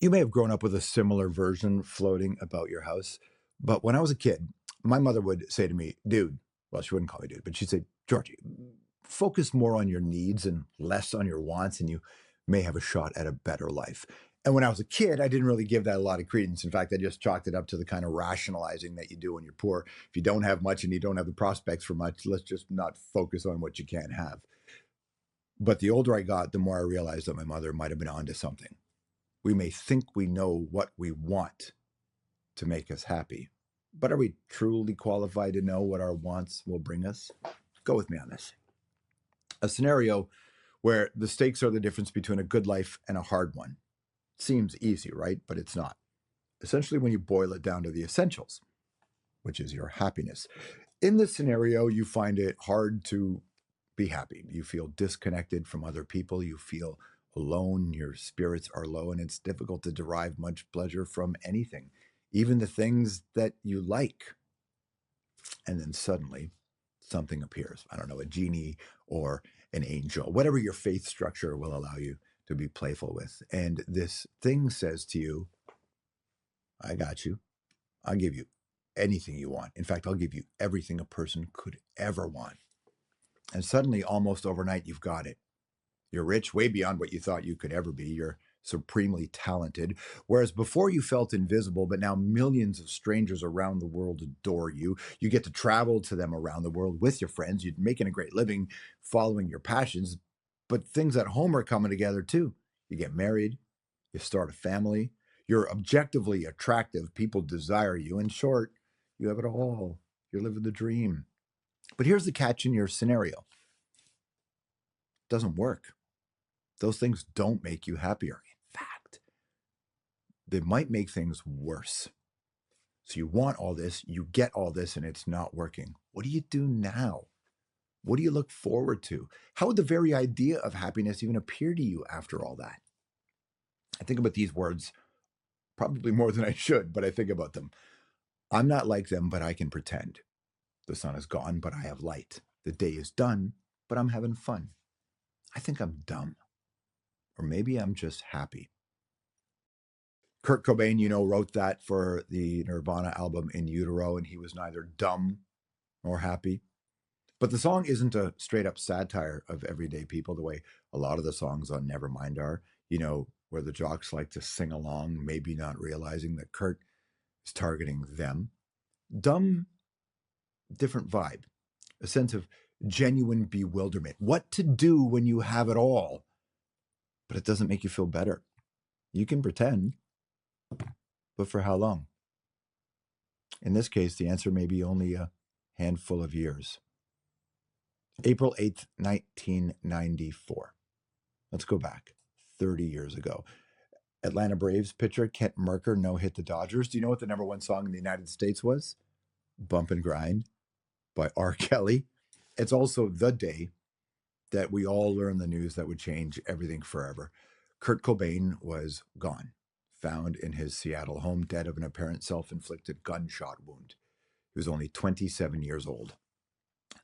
You may have grown up with a similar version floating about your house, but when I was a kid, my mother would say to me, dude, well, she wouldn't call me dude, but she'd say, Georgie, focus more on your needs and less on your wants, and you may have a shot at a better life. And when I was a kid, I didn't really give that a lot of credence. In fact, I just chalked it up to the kind of rationalizing that you do when you're poor. If you don't have much and you don't have the prospects for much, let's just not focus on what you can't have. But the older I got, the more I realized that my mother might have been onto something. We may think we know what we want to make us happy, but are we truly qualified to know what our wants will bring us? Go with me on this. A scenario where the stakes are the difference between a good life and a hard one. Seems easy, right? But it's not. Essentially, when you boil it down to the essentials, which is your happiness. In this scenario, you find it hard to be happy. You feel disconnected from other people. You feel alone. Your spirits are low, and it's difficult to derive much pleasure from anything, even the things that you like. And then suddenly something appears. I don't know, a genie or an angel, whatever your faith structure will allow you to be playful with. And this thing says to you, I got you. I'll give you anything you want. In fact, I'll give you everything a person could ever want. And suddenly, almost overnight, you've got it. You're rich, way beyond what you thought you could ever be. You're supremely talented. Whereas before you felt invisible, but now millions of strangers around the world adore you. You get to travel to them around the world with your friends. You're making a great living following your passions. But things at home are coming together too. You get married, you start a family, you're objectively attractive. People desire you. In short, you have it all. You're living the dream. But here's the catch in your scenario: it doesn't work. Those things don't make you happier. In fact, they might make things worse. So you want all this, you get all this, and it's not working. What do you do now? What do you look forward to? How would the very idea of happiness even appear to you after all that? I think about these words probably more than I should, but I think about them. I'm not like them, but I can pretend. The sun is gone, but I have light. The day is done, but I'm having fun. I think I'm dumb. Or maybe I'm just happy. Kurt Cobain, wrote that for the Nirvana album In Utero, and he was neither dumb nor happy. But the song isn't a straight up satire of everyday people the way a lot of the songs on Nevermind are, where the jocks like to sing along, maybe not realizing that Kurt is targeting them. Dumb, different vibe, a sense of genuine bewilderment. What to do when you have it all, but it doesn't make you feel better. You can pretend, but for how long? In this case, the answer may be only a handful of years. April 8th, 1994. Let's go back 30 years ago. Atlanta Braves pitcher Kent Mercker no-hit the Dodgers. Do you know what the number one song in the United States was? Bump and Grind by R. Kelly. It's also the day that we all learned the news that would change everything forever. Kurt Cobain was gone, found in his Seattle home, dead of an apparent self-inflicted gunshot wound. He was only 27 years old.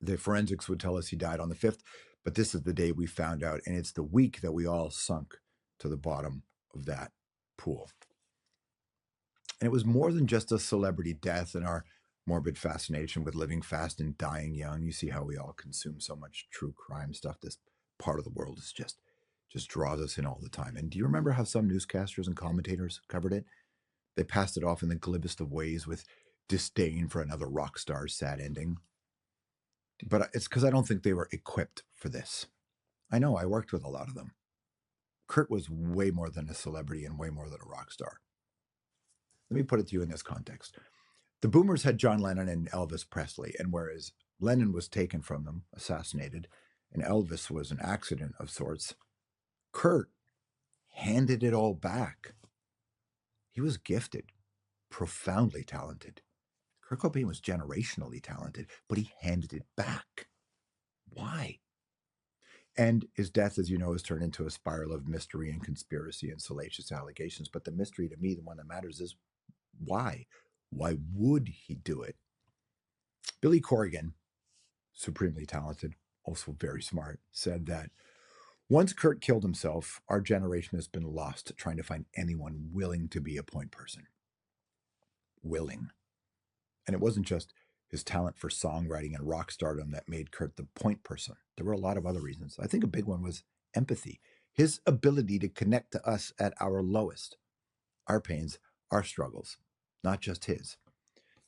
The forensics would tell us he died on the 5th, but this is the day we found out, and it's the week that we all sunk to the bottom of that pool. And it was more than just a celebrity death and our morbid fascination with living fast and dying young. You see how we all consume so much true crime stuff. This part of the world is just draws us in all the time. And do you remember how some newscasters and commentators covered it? They passed it off in the glibest of ways with disdain for another rock star's sad ending. But it's because I don't think they were equipped for this. I know, I worked with a lot of them. Kurt was way more than a celebrity and way more than a rock star. Let me put it to you in this context. The boomers had John Lennon and Elvis Presley, and whereas Lennon was taken from them, assassinated, and Elvis was an accident of sorts, Kurt handed it all back. He was gifted, profoundly talented. Kurt Cobain was generationally talented, but he handed it back. Why? And his death, as you know, has turned into a spiral of mystery and conspiracy and salacious allegations. But the mystery to me, the one that matters, is why? Why would he do it? Billy Corrigan, supremely talented, also very smart, said that Once Kurt killed himself, our generation has been lost trying to find anyone willing to be a point person. Willing. And it wasn't just his talent for songwriting and rock stardom that made Kurt the point person. There were a lot of other reasons. I think a big one was empathy, his ability to connect to us at our lowest, our pains, our struggles, not just his.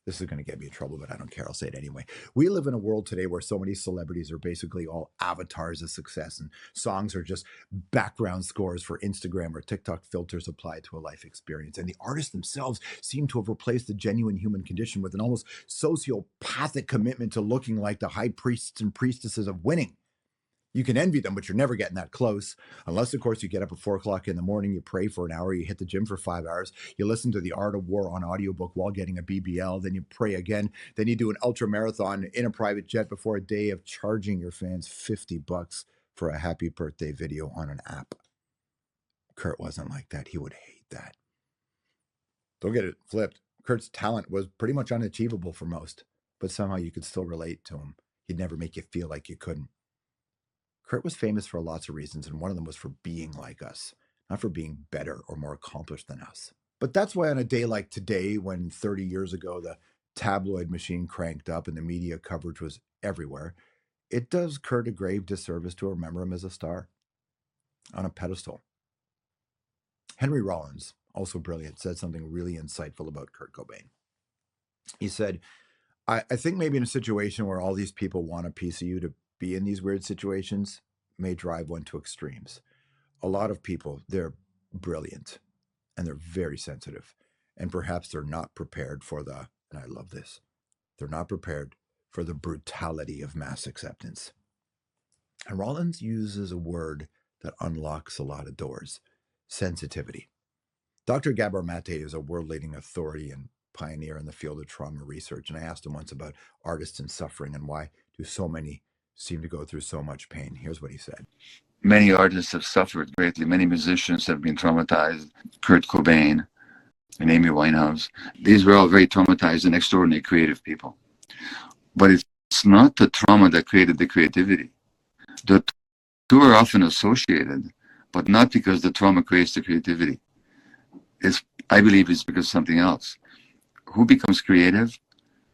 This is going to get me in trouble, but I don't care. I'll say it anyway. We live in a world today where so many celebrities are basically all avatars of success, and songs are just background scores for Instagram or TikTok filters applied to a life experience. And the artists themselves seem to have replaced the genuine human condition with an almost sociopathic commitment to looking like the high priests and priestesses of winning. You can envy them, but you're never getting that close. Unless, of course, you get up at 4 o'clock in the morning, you pray for an hour, you hit the gym for 5 hours, you listen to The Art of War on audiobook while getting a BBL, then you pray again, then you do an ultra marathon in a private jet before a day of charging your fans $50 for a happy birthday video on an app. Kurt wasn't like that. He would hate that. Don't get it flipped. Kurt's talent was pretty much unachievable for most, but somehow you could still relate to him. He'd never make you feel like you couldn't. Kurt was famous for lots of reasons, and one of them was for being like us, not for being better or more accomplished than us. But that's why on a day like today, when 30 years ago the tabloid machine cranked up and the media coverage was everywhere, it does Kurt a grave disservice to remember him as a star on a pedestal. Henry Rollins, also brilliant, said something really insightful about Kurt Cobain. He said, I think maybe in a situation where all these people want a piece of you, to be in these weird situations may drive one to extremes. A lot of people, they're brilliant and they're very sensitive. And perhaps they're not prepared for the, and I love this, they're not prepared for the brutality of mass acceptance. And Rollins uses a word that unlocks a lot of doors: sensitivity. Dr. Gabor Mate is a world-leading authority and pioneer in the field of trauma research. And I asked him once about artists and suffering and why do so many seem to go through so much pain. Here's what he said. Many artists have suffered greatly. Many musicians have been traumatized. Kurt Cobain and Amy Winehouse. These were all very traumatized and extraordinary creative people. But it's not the trauma that created the creativity. The two are often associated, but not because the trauma creates the creativity. I believe it's because of something else. Who becomes creative?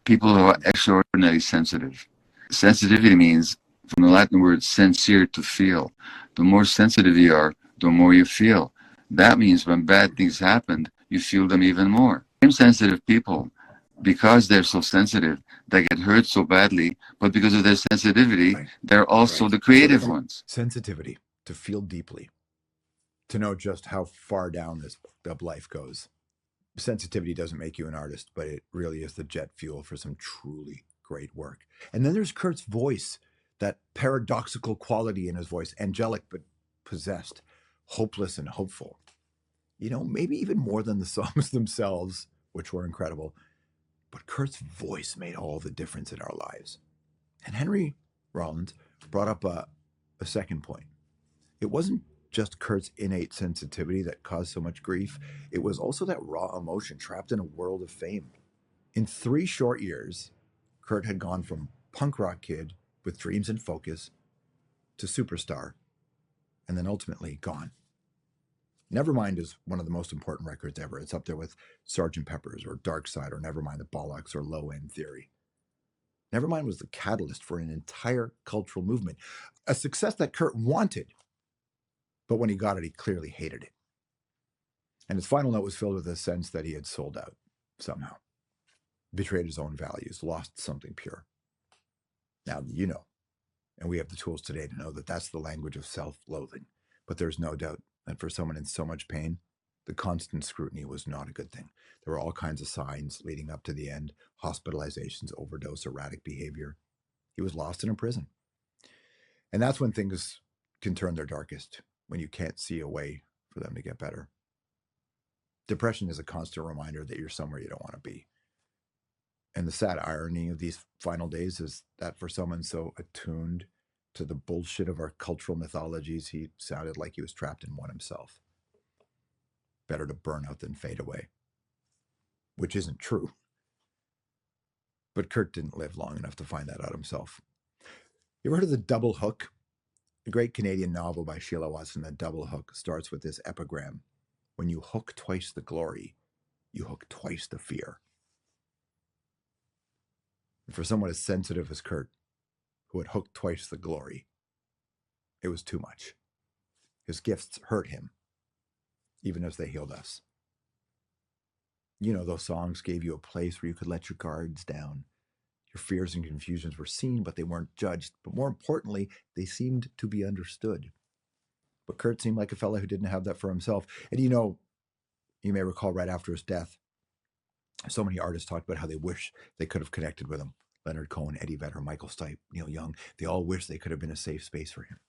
People who are extraordinarily sensitive. Sensitivity means, from the Latin word sensere, to feel. The more sensitive you are, the more you feel. That means when bad things happen, you feel them even more. Same sensitive people, because they're so sensitive, they get hurt so badly, but because of their sensitivity, right, they're also the creative ones. Sensitivity, to feel deeply, to know just how far down this life goes. Sensitivity doesn't make you an artist, but it really is the jet fuel for some truly great work. And then there's Kurt's voice, that paradoxical quality in his voice, angelic but possessed, hopeless and hopeful. You know, maybe even more than the songs themselves, which were incredible. But Kurt's voice made all the difference in our lives. And Henry Rollins brought up a second point. It wasn't just Kurt's innate sensitivity that caused so much grief. It was also that raw emotion trapped in a world of fame. In 3 short years, Kurt had gone from punk rock kid with dreams and focus to superstar, and then ultimately gone. Nevermind is one of the most important records ever. It's up there with Sgt. Pepper's or Dark Side or Nevermind the Bollocks or Low End Theory. Nevermind was the catalyst for an entire cultural movement, a success that Kurt wanted, but when he got it, he clearly hated it. And his final note was filled with a sense that he had sold out somehow, betrayed his own values, lost something pure. Now, you know, and we have the tools today to know that that's the language of self-loathing. But there's no doubt that for someone in so much pain, the constant scrutiny was not a good thing. There were all kinds of signs leading up to the end: hospitalizations, overdose, erratic behavior. He was lost in a prison. And that's when things can turn their darkest, when you can't see a way for them to get better. Depression is a constant reminder that you're somewhere you don't want to be. And the sad irony of these final days is that for someone so attuned to the bullshit of our cultural mythologies, he sounded like he was trapped in one himself. Better to burn out than fade away. Which isn't true. But Kurt didn't live long enough to find that out himself. You ever heard of the double hook? The great Canadian novel by Sheila Watson, The Double Hook, starts with this epigram: when you hook twice the glory, you hook twice the fear. And for someone as sensitive as Kurt, who had hooked twice the glory, it was too much. His gifts hurt him, even as they healed us. You know, those songs gave you a place where you could let your guards down. Your fears and confusions were seen, but they weren't judged. But more importantly, they seemed to be understood. But Kurt seemed like a fellow who didn't have that for himself. And you know, you may recall right after his death, so many artists talked about how they wish they could have connected with him. Leonard Cohen, Eddie Vedder, Michael Stipe, Neil Young, they all wish they could have been a safe space for him.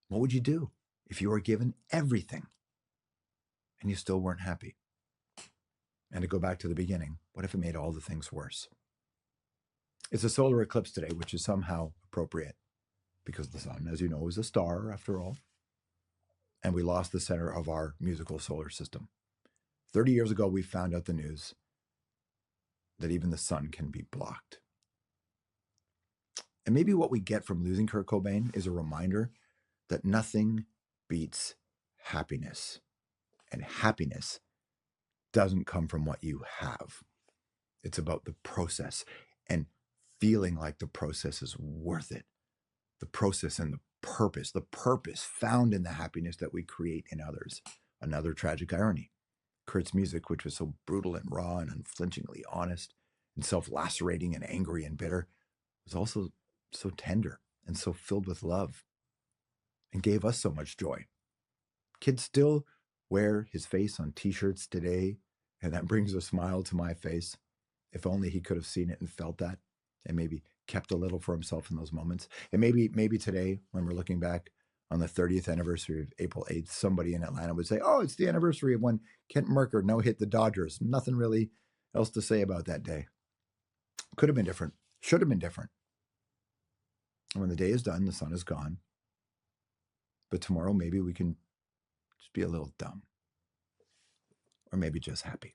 What would you do if you were given everything and you still weren't happy? And to go back to the beginning, what if it made all the things worse? It's a solar eclipse today, which is somehow appropriate because the sun, as you know, is a star after all. And we lost the center of our musical solar system. 30 years ago, we found out the news that even the sun can be blocked. And maybe what we get from losing Kurt Cobain is a reminder that nothing beats happiness. And happiness doesn't come from what you have. It's about the process and feeling like the process is worth it. The process and the purpose found in the happiness that we create in others. Another tragic irony. Kurt's music, which was so brutal and raw and unflinchingly honest and self-lacerating and angry and bitter, was also so tender and so filled with love and gave us so much joy. Kids still wear his face on t-shirts today, and that brings a smile to my face. If only he could have seen it and felt that, and maybe kept a little for himself in those moments. And maybe today, when we're looking back on the 30th anniversary of April 8th, somebody in Atlanta would say, oh, it's the anniversary of when Kent Mercker no-hit the Dodgers. Nothing really else to say about that day. Could have been different. Should have been different. And when the day is done, the sun is gone. But tomorrow, maybe we can just be a little dumb. Or maybe just happy.